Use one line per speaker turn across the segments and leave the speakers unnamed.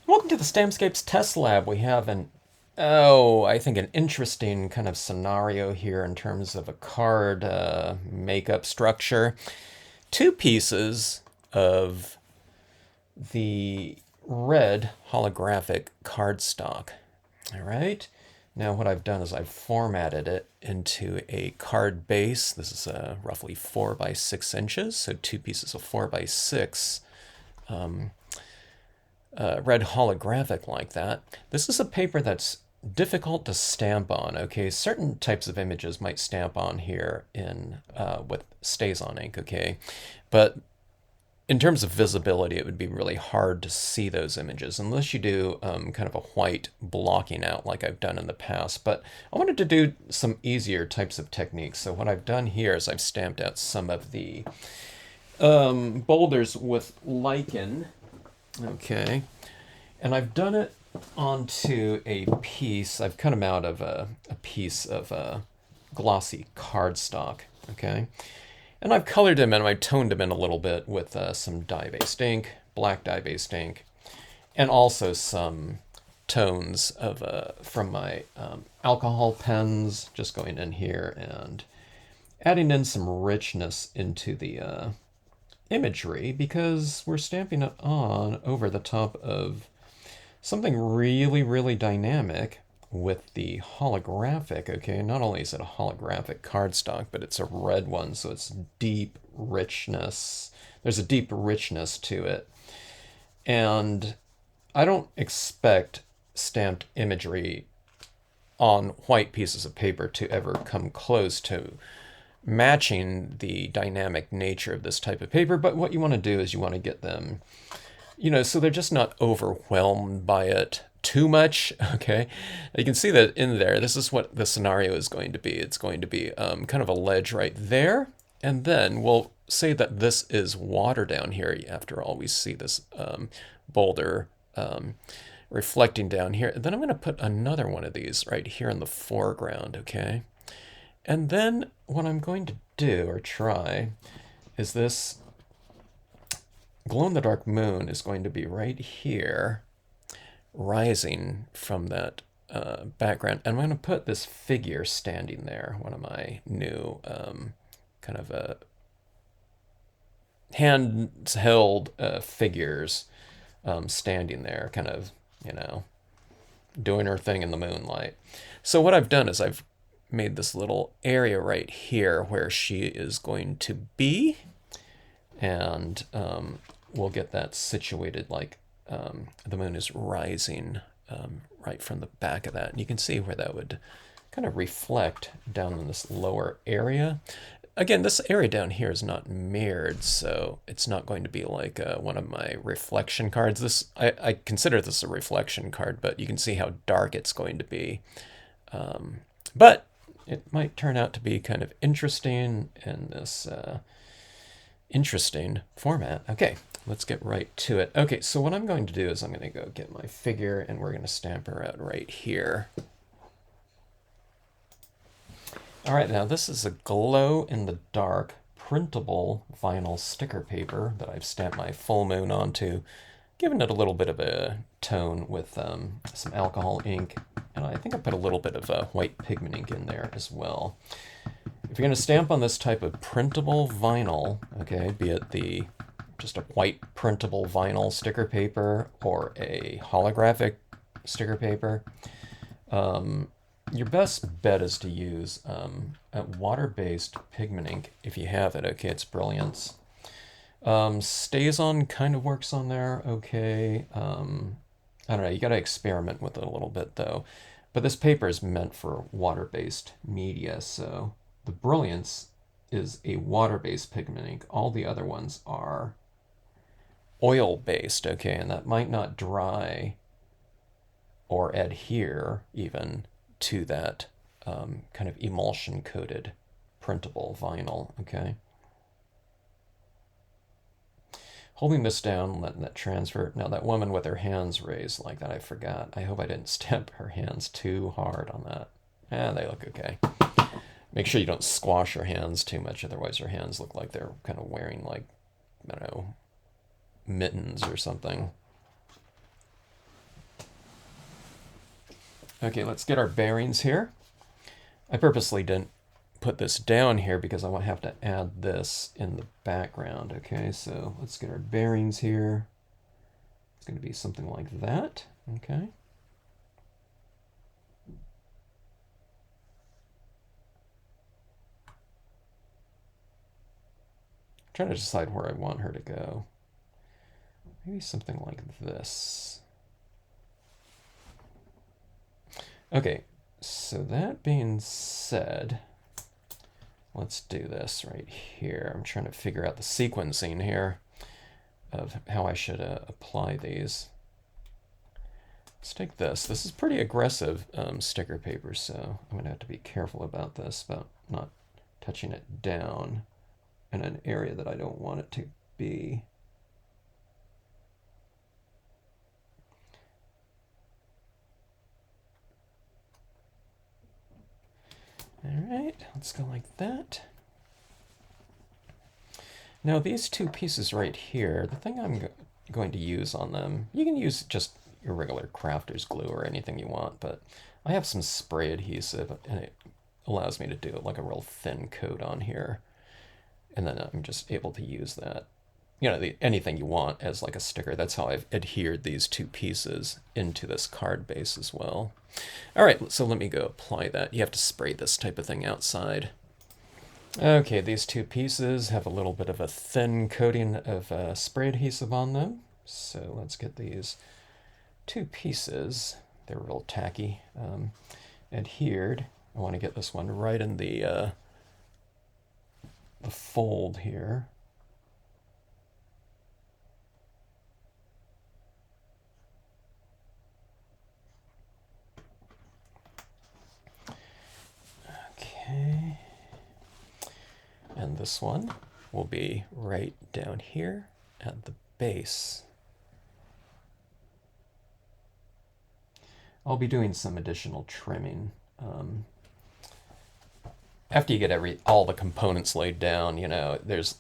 Welcome to the Stampscapes test lab. We have I think an interesting kind of scenario here in terms of a card makeup structure. Two pieces of the red holographic cardstock. All right. Now what I've done is I've formatted it into a card base. This is roughly 4 by 6 inches, so two pieces of 4 by 6 red holographic like that. This is a paper that's difficult to stamp on. Okay, certain types of images might stamp on here in with StazOn ink. Okay, but in terms of visibility, it would be really hard to see those images unless you do kind of a white blocking out like I've done in the past. But I wanted to do some easier types of techniques. So what I've done here is I've stamped out some of the boulders with lichen. Okay, and I've done it onto a piece. I've cut them out of a piece of glossy cardstock. Okay, and I've colored them and I've toned them in a little bit with some dye-based ink, black dye-based ink, and also some tones of from my alcohol pens. Just going in here and adding in some richness into the imagery because we're stamping it on over the top of something really, really dynamic with the holographic. Okay, not only is it a holographic cardstock, but it's a red one, so it's deep richness. There's a deep richness to it. And I don't expect stamped imagery on white pieces of paper to ever come close to matching the dynamic nature of this type of paper, but what you want to do is you want to get them, so they're just not overwhelmed by it too much. Okay, you can see that in there. This is what the scenario is going to be. It's going to be kind of a ledge right there, and then we'll say that this is water down here. After all, we see this boulder reflecting down here. Then I'm going to put another one of these right here in the foreground. Okay, and then what I'm going to do or try is this glow-in-the-dark moon is going to be right here, rising from that background. And I'm going to put this figure standing there, one of my new kind of hand-held figures standing there, kind of, doing her thing in the moonlight. So what I've done is I've made this little area right here where she is going to be, and we'll get that situated like the moon is rising right from the back of that. And you can see where that would kind of reflect down in this lower area. Again, this area down here is not mirrored, so it's not going to be like one of my reflection cards. I consider this a reflection card, but you can see how dark it's going to be. But it might turn out to be kind of interesting in this interesting format. Okay, let's get right to it. Okay, so what I'm going to do is I'm going to go get my figure and we're going to stamp her out right here. All right, now this is a glow-in-the-dark printable vinyl sticker paper that I've stamped my full moon onto, giving it a little bit of a tone with some alcohol ink, and I think I put a little bit of white pigment ink in there as well. If you're going to stamp on this type of printable vinyl, okay, be it just a white printable vinyl sticker paper or a holographic sticker paper, your best bet is to use a water-based pigment ink if you have it. Okay, it's Brilliance. StazOn kind of works on there. Okay, I don't know. You got to experiment with it a little bit though. But this paper is meant for water-based media, so the Brilliance is a water-based pigment ink. All the other ones are oil-based. Okay, and that might not dry or adhere even to that kind of emulsion coated printable vinyl. Okay, holding this down, letting that transfer. Now that woman with her hands raised like that, I forgot. I hope I didn't stamp her hands too hard on that. Yeah, they look okay. Make sure you don't squash her hands too much, otherwise her hands look like they're kind of wearing like, I don't know, mittens or something. Okay, let's get our bearings here. I purposely didn't put this down here because I want to have to add this in the background. Okay, so let's get our bearings here. It's going to be something like that. Okay. Trying to decide where I want her to go. Maybe something like this. Okay, so that being said, let's do this right here. I'm trying to figure out the sequencing here of how I should apply these. Let's take this. This is pretty aggressive sticker paper, so I'm going to have to be careful about this, about not touching it down in an area that I don't want it to be. All right, let's go like that. Now these two pieces right here, the thing I'm going to use on them, you can use just your regular crafter's glue or anything you want, but I have some spray adhesive and it allows me to do like a real thin coat on here. And then I'm just able to use that, you know, anything you want as like a sticker. That's how I've adhered these two pieces into this card base as well. All right, so let me go apply that. You have to spray this type of thing outside. Okay, these two pieces have a little bit of a thin coating of spray adhesive on them. So let's get these two pieces, they're real tacky, adhered. I want to get this one right in the fold here. Okay. And this one will be right down here at the base. I'll be doing some additional trimming. After you get all the components laid down, you know, there's,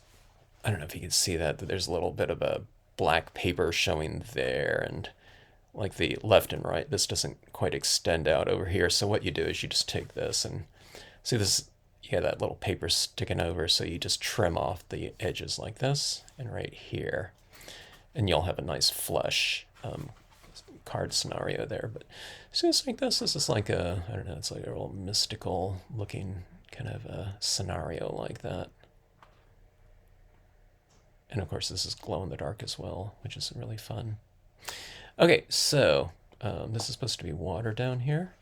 I don't know if you can see that, but there's a little bit of a black paper showing there, and like the left and right, this doesn't quite extend out over here. So what you do is you just take this and see this, you have that little paper sticking over, so you just trim off the edges like this and right here, and you'll have a nice flush card scenario there. But so it's like this is like a, I don't know, it's like a real mystical looking kind of a scenario like that. And of course this is glow in the dark as well, which is really fun. Okay, so this is supposed to be water down here.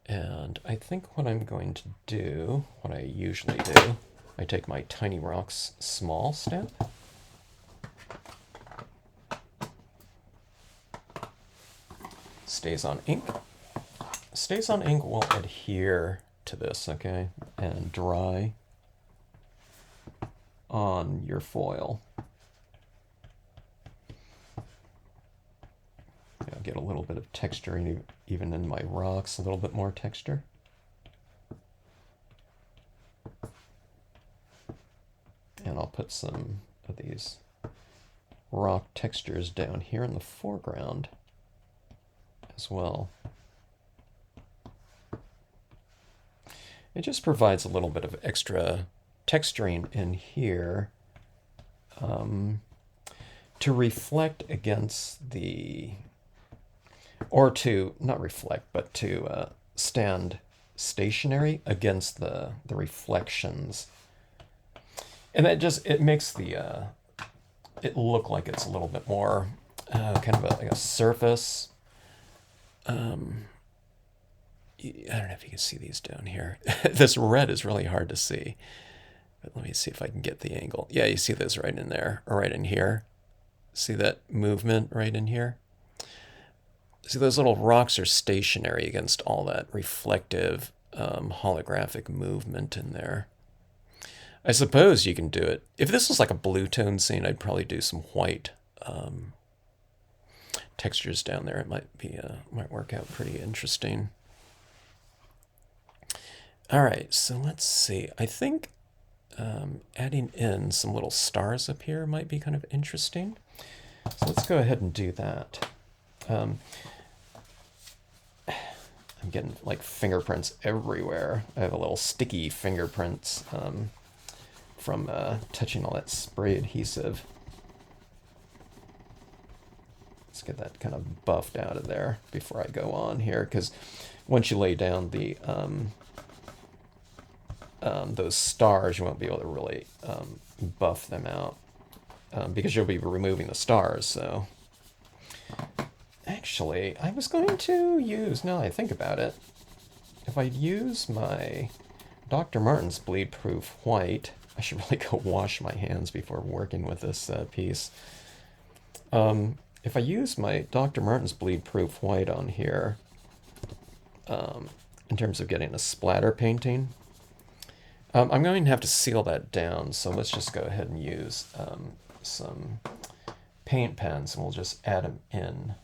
And I think what I'm going to do, what I usually do, I take my Tiny Rocks small stamp. Stays on ink. Stays on ink will adhere to this, okay, and dry on your foil. I'll get a little bit of texture even in my rocks, a little bit more texture. And I'll put some of these rock textures down here in the foreground as well. It just provides a little bit of extra texturing in here to reflect against the, or to, not reflect, but to stand stationary against the reflections. And that just, it makes the, it look like it's a little bit more kind of like a surface. I don't know if you can see these down here. This red is really hard to see. But let me see if I can get the angle. Yeah, you see this right in there, or right in here. See that movement right in here? See, those little rocks are stationary against all that reflective holographic movement in there. I suppose you can do it. If this was like a blue tone scene, I'd probably do some white textures down there. It might work out pretty interesting. All right, so let's see. I think adding in some little stars up here might be kind of interesting. So let's go ahead and do that. I'm getting like fingerprints everywhere. I have a little sticky fingerprints from touching all that spray adhesive. Let's get that kind of buffed out of there before I go on here, because once you lay down the those stars, you won't be able to really buff them out because you'll be removing the stars. So actually, I was going to use, now I think about it, if I use my Dr. Martin's Bleed Proof White, I should really go wash my hands before working with this piece. If I use my Dr. Martin's Bleed Proof White on here, in terms of getting a splatter painting, I'm going to have to seal that down, so let's just go ahead and use some paint pens, and we'll just add them in.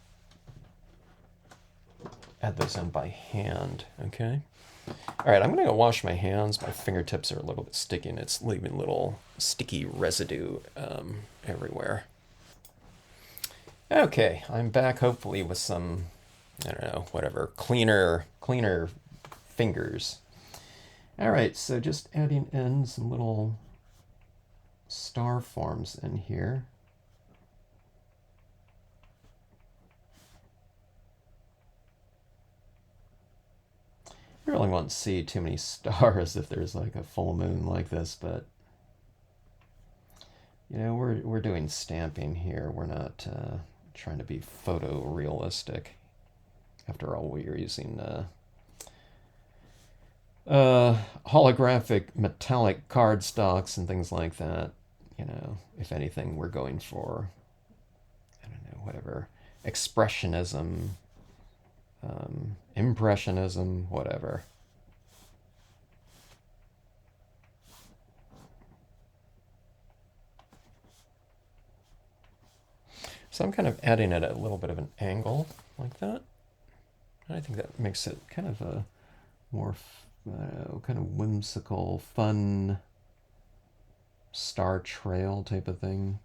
Add those in by hand, okay? All right, I'm gonna go wash my hands. My fingertips are a little bit sticky, and it's leaving little sticky residue everywhere. Okay, I'm back hopefully with some, I don't know, whatever, cleaner fingers. All right, so just adding in some little star forms in here. I really won't see too many stars if there's like a full moon like this, but you know, we're doing stamping here. We're not trying to be photorealistic. After all, we're using holographic metallic cardstocks and things like that. You know, if anything, we're going for, I don't know, whatever, expressionism, impressionism, whatever. So I'm kind of adding it at a little bit of an angle like that. And I think that makes it kind of a more kind of whimsical, fun star trail type of thing.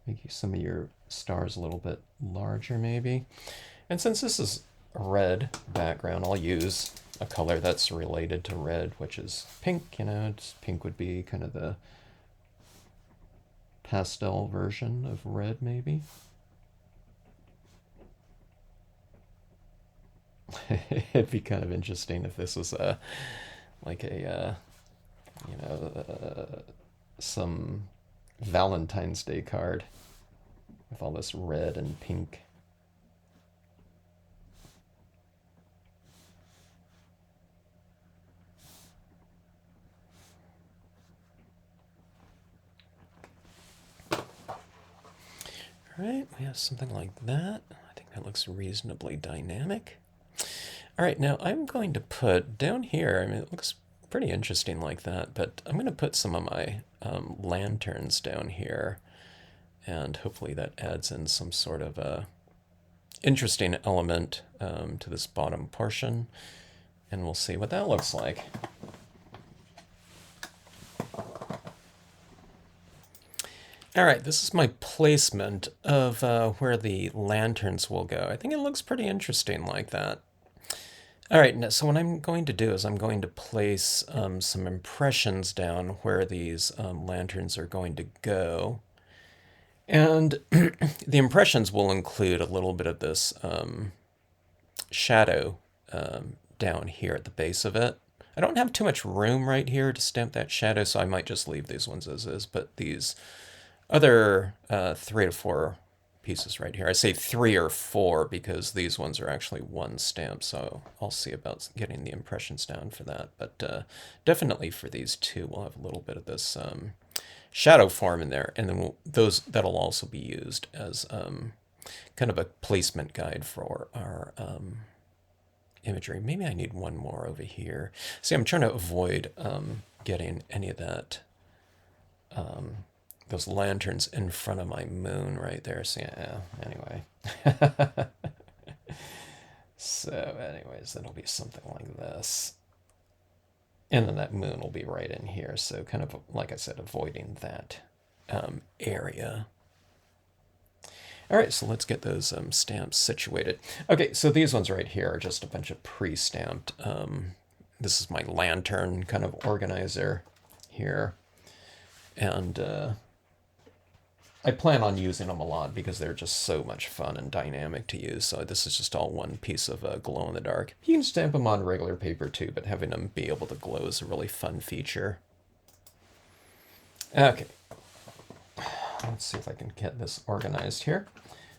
Make some of your stars a little bit larger maybe. And since this is a red background, I'll use a color that's related to red, which is pink. You know, pink would be kind of the pastel version of red maybe. It'd be kind of interesting if this was like a you know, some Valentine's Day card with all this red and pink. All right, we have something like that. I think that looks reasonably dynamic. All right, now I'm going to put down here, I mean, it looks pretty interesting like that, but I'm going to put some of my lanterns down here, and hopefully that adds in some sort of a interesting element to this bottom portion, and we'll see what that looks like. All right, this is my placement of where the lanterns will go. I think it looks pretty interesting like that. All right, now, so what I'm going to do is I'm going to place some impressions down where these lanterns are going to go. And the impressions will include a little bit of this shadow down here at the base of it. I don't have too much room right here to stamp that shadow, so I might just leave these ones as is, but these other 3 to 4 pieces right here. I say 3 or 4 because these ones are actually one stamp, so I'll see about getting the impressions down for that. But definitely for these two, we'll have a little bit of this shadow form in there, and then that'll also be used as kind of a placement guide for our imagery. Maybe I need one more over here. See, I'm trying to avoid getting any of that those lanterns in front of my moon right there. So yeah, anyway. So anyways, it'll be something like this. And then that moon will be right in here. So kind of, like I said, avoiding that area. All right, so let's get those stamps situated. Okay, so these ones right here are just a bunch of pre-stamped. This is my lantern kind of organizer here. And I plan on using them a lot because they're just so much fun and dynamic to use. So this is just all one piece of glow-in-the-dark. You can stamp them on regular paper too, but having them be able to glow is a really fun feature. Okay, let's see if I can get this organized here.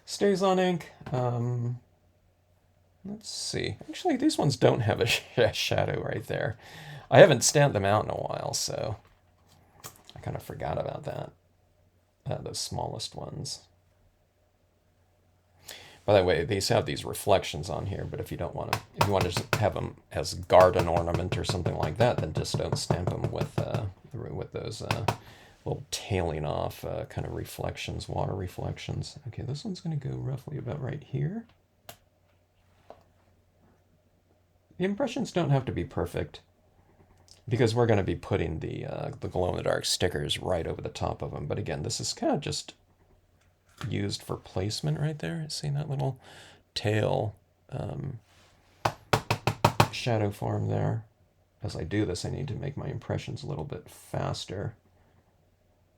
Stays on ink. Let's see. Actually, these ones don't have a shadow right there. I haven't stamped them out in a while, so I kind of forgot about that. Those smallest ones. By the way, these have these reflections on here, but if you don't want to, if you want to just have them as garden ornament or something like that, then just don't stamp them with those little tailing off kind of reflections, water reflections. Okay, this one's going to go roughly about right here. The impressions don't have to be perfect, because we're going to be putting the glow-in-the-dark stickers right over the top of them. But again, this is kind of just used for placement right there. See that little tail shadow form there? As I do this, I need to make my impressions a little bit faster.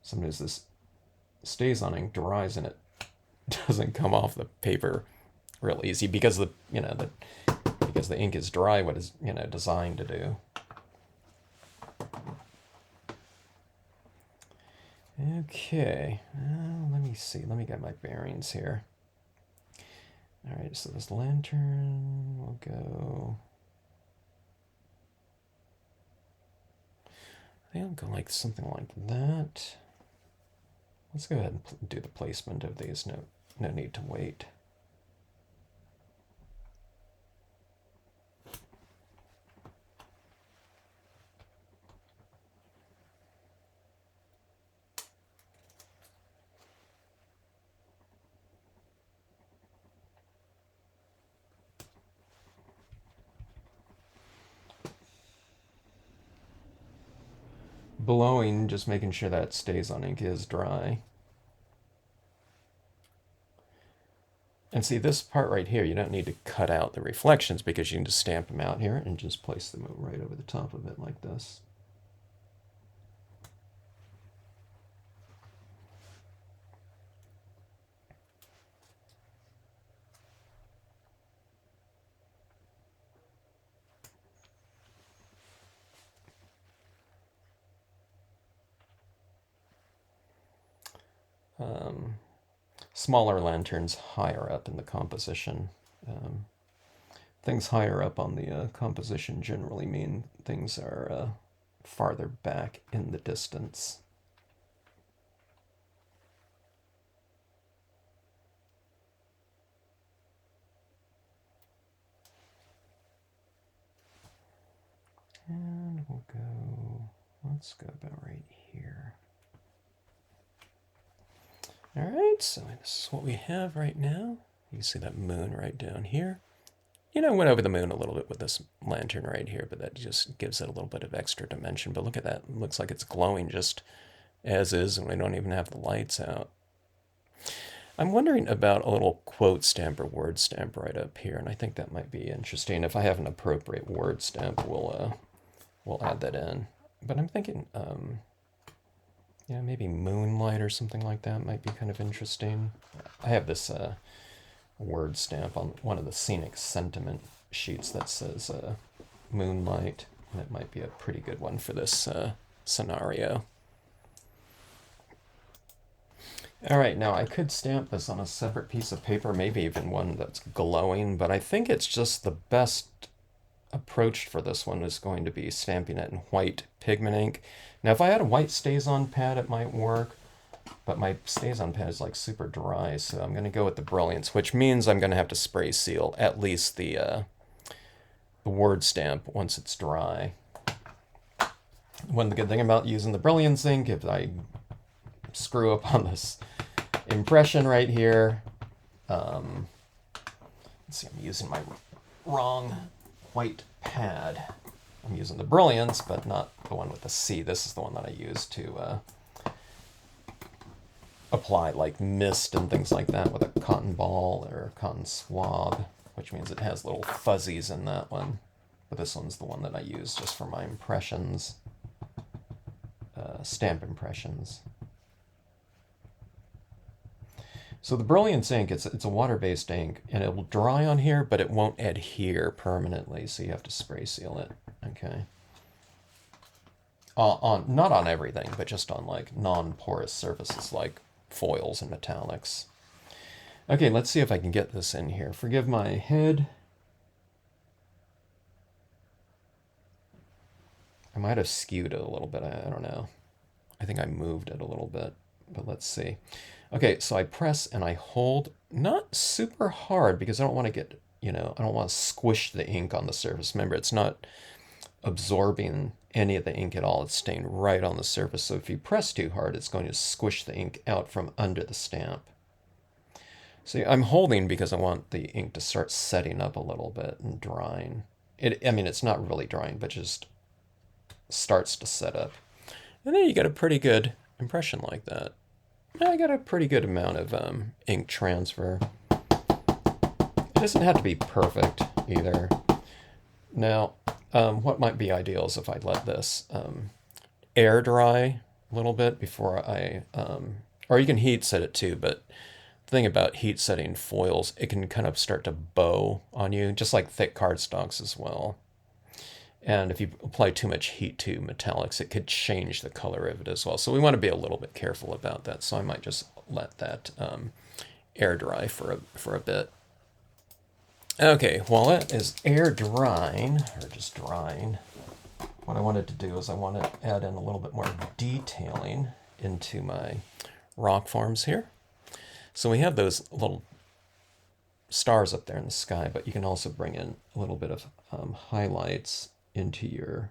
Sometimes this stays on ink, dries, and it doesn't come off the paper real easy because the because the ink is dry, what is designed to do. Okay, let me see. Let me get my bearings here. All right, so this lantern will go. I think I'll go like something like that. Let's go ahead and do the placement of these. No need to wait. Blowing, just making sure that it stays on ink, is dry. And see, this part right here, you don't need to cut out the reflections because you can just stamp them out here and just place them right over the top of it like this. Smaller lanterns higher up in the composition. Things higher up on the composition generally mean things are farther back in the distance. And we'll go, let's go about right here. All right, so this is what we have right now. You can see that moon right down here. Went over the moon a little bit with this lantern right here, but that just gives it a little bit of extra dimension. But look at that. It looks like it's glowing just as is, and we don't even have the lights out. I'm wondering about a little quote stamp or word stamp right up here, and I think that might be interesting. If I have an appropriate word stamp, we'll add that in. But I'm thinking, maybe moonlight or something like that might be kind of interesting. I have this word stamp on one of the scenic sentiment sheets that says moonlight, and it might be a pretty good one for this scenario. All right, now I could stamp this on a separate piece of paper, maybe even one that's glowing, but I think it's just the best approach for this one is going to be stamping it in white pigment ink. Now, if I had a white StazOn pad, it might work, but my StazOn pad is like super dry, so I'm going to go with the Brilliance, which means I'm going to have to spray seal at least the word stamp once it's dry. One good thing about using the Brilliance ink, if I screw up on this impression right here, let's see, I'm using my wrong white pad. I'm using the Brilliance, but not the one with the C. This is the one that I use to apply like mist and things like that with a cotton ball or a cotton swab, which means it has little fuzzies in that one. But this one's the one that I use just for my impressions, stamp impressions. So the Brilliance ink, it's a water-based ink, and it will dry on here, but it won't adhere permanently, so you have to spray seal it. Okay. Not on everything, but just on like non-porous surfaces like foils and metallics. Okay, let's see if I can get this in here. Forgive my head. I might have skewed it a little bit. I don't know. I think I moved it a little bit, but let's see. Okay, so I press and I hold, not super hard because I don't want to get, I don't want to squish the ink on the surface. Remember, it's not absorbing any of the ink at all. It's staying right on the surface. So if you press too hard, it's going to squish the ink out from under the stamp. See, I'm holding because I want the ink to start setting up a little bit and drying. It's not really drying, but just starts to set up. And then you get a pretty good impression like that. I got a pretty good amount of ink transfer. It doesn't have to be perfect either. Now, what might be ideal is if I let this air dry a little bit before or you can heat set it too, but the thing about heat setting foils, it can kind of start to bow on you, just like thick cardstocks as well. And if you apply too much heat to metallics, it could change the color of it as well. So we want to be a little bit careful about that. So I might just let that air dry for a bit. Okay, while it is air drying, or just drying, what I wanted to do is I want to add in a little bit more detailing into my rock forms here. So we have those little stars up there in the sky, but you can also bring in a little bit of highlights into your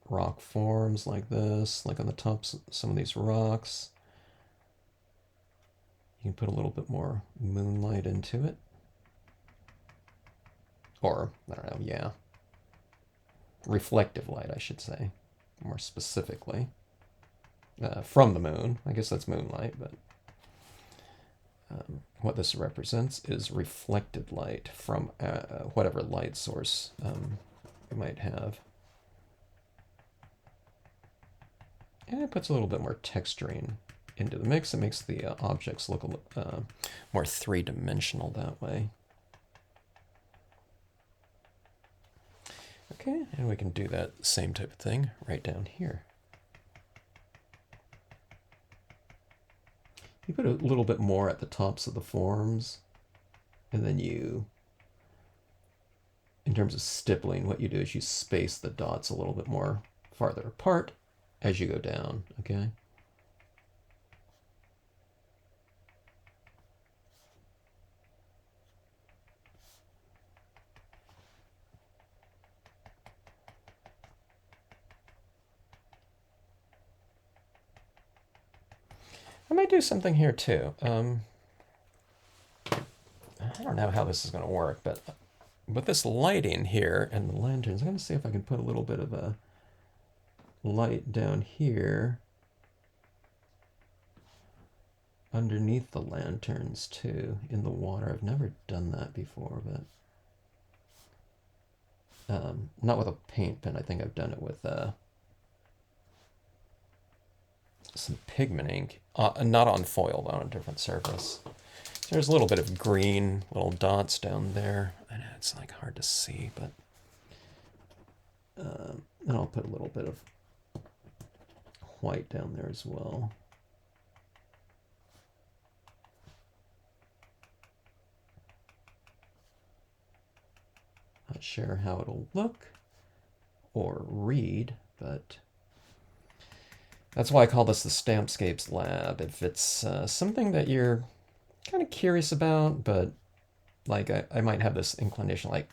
rock forms like this, like on the tops of some of these rocks. You can put a little bit more moonlight into it. Or, I don't know, yeah. Reflective light, I should say, more specifically. From the moon. I guess that's moonlight, but what this represents is reflected light from whatever light source you might have. And it puts a little bit more texturing into the mix. It makes the objects look a little more three-dimensional that way. Okay, and we can do that same type of thing right down here. You put a little bit more at the tops of the forms, and then you, in terms of stippling, what you do is you space the dots a little bit more farther apart as you go down, okay? I might do something here too. I don't know how this is going to work, but with this lighting here and the lanterns, I'm going to see if I can put a little bit of a light down here underneath the lanterns too in the water. I've never done that before, but not with a paint pen. I think I've done it with some pigment ink, not on foil, but on a different surface. So there's a little bit of green, little dots down there. I know it's like hard to see, but and I'll put a little bit of white down there as well. Not sure how it'll look or read, but that's why I call this the Stampscapes lab. If it's something that you're kind of curious about, but like I might have this inclination like,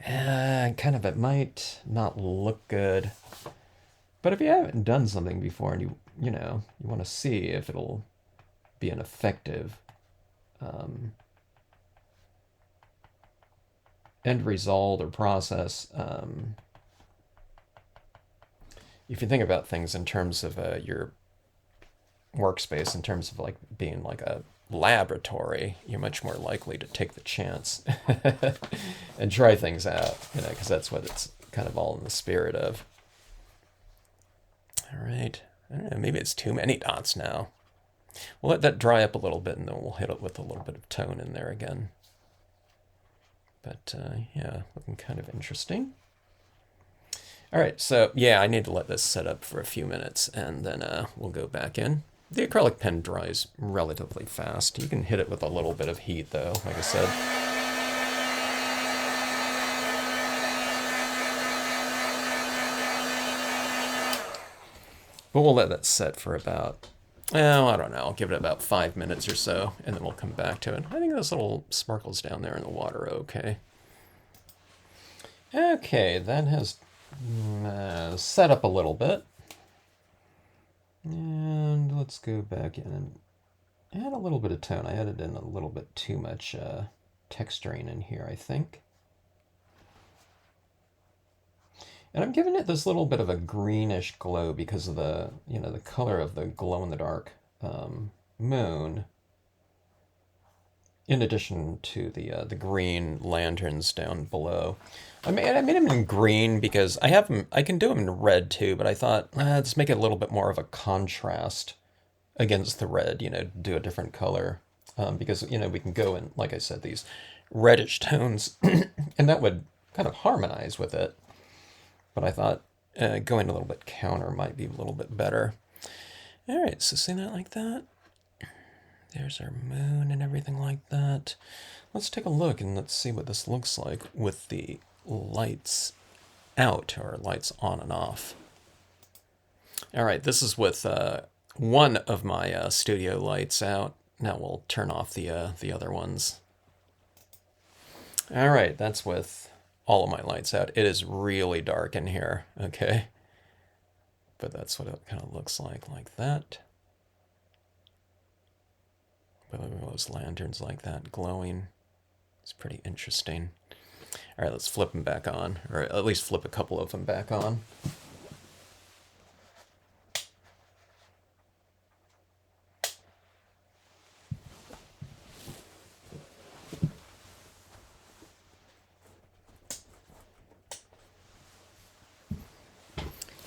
kind of it might not look good. But if you haven't done something before and you want to see if it'll be an effective end result or process, if you think about things in terms of your workspace in terms of like being like a laboratory, you're much more likely to take the chance and try things out, you know, because that's what it's kind of all in the spirit of. All right. I don't know, maybe it's too many dots now. We'll let that dry up a little bit and then we'll hit it with a little bit of tone in there again. But yeah, looking kind of interesting. All right, so yeah, I need to let this set up for a few minutes and then we'll go back in. The acrylic pen dries relatively fast. You can hit it with a little bit of heat though, like I said. But we'll let that set for about, well, I don't know, I'll give it about 5 minutes or so, and then we'll come back to it. I think those little sparkles down there in the water are okay. Okay, that has set up a little bit. And let's go back in and add a little bit of tone. I added in a little bit too much texturing in here, I think. And I'm giving it this little bit of a greenish glow because of the, you know, the color of the glow-in-the-dark moon. In addition to the green lanterns down below. I made them in green because I have them, I can do them in red too, but I thought, let's make it a little bit more of a contrast against the red, you know, do a different color. Because, you know, we can go in, like I said, these reddish tones, and that would kind of harmonize with it. But I thought going a little bit counter might be a little bit better. All right, so see that like that? There's our moon and everything like that. Let's take a look and let's see what this looks like with the lights out or lights on and off. All right, this is with one of my studio lights out. Now we'll turn off the other ones. All right, that's with all of my lights out. It is really dark in here, okay? But that's what it kind of looks like that. But look at those lanterns like that glowing. It's pretty interesting. All right, let's flip them back on, or at least flip a couple of them back on.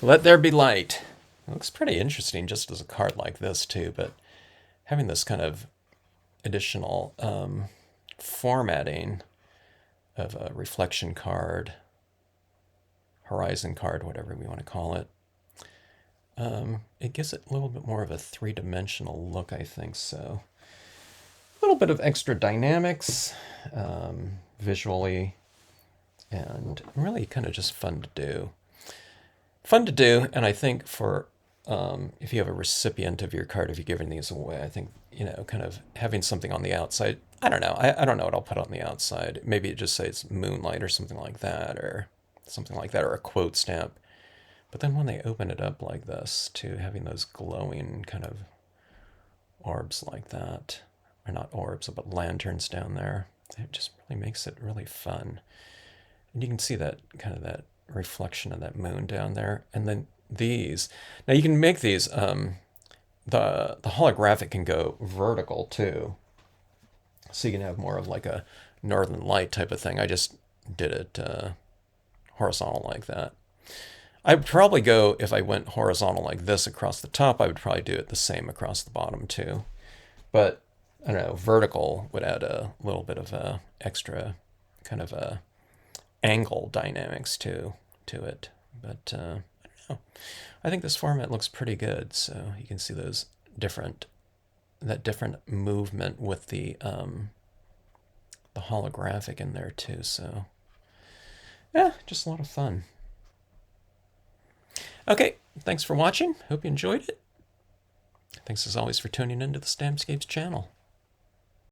Let there be light. It looks pretty interesting just as a card like this too, but having this kind of additional formatting of a reflection card, horizon card, whatever we want to call it, it gives it a little bit more of a three-dimensional look, I think so. A little bit of extra dynamics visually, and really kind of just fun to do. Fun to do, and I think for if you have a recipient of your card, if you're giving these away, I think, you know, kind of having something on the outside, I don't know. I don't know what I'll put on the outside. Maybe it just says moonlight or something like that, or a quote stamp. But then when they open it up like this, to having those glowing kind of orbs like that, or not orbs, but lanterns down there, it just really makes it really fun. And you can see that kind of that reflection of that moon down there. And then these, now you can make these, the holographic can go vertical too. So you can have more of like a northern light type of thing. I just did it horizontal like that. I would probably go, if I went horizontal like this across the top, I would probably do it the same across the bottom too. But I don't know, vertical would add a little bit of a extra kind of a angle dynamics to it. But I don't know. I think this format looks pretty good. So you can see those different movement with the holographic in there too. So yeah, just a lot of fun. Okay, thanks for watching. Hope you enjoyed it. Thanks as always for tuning into the Stampscapes channel.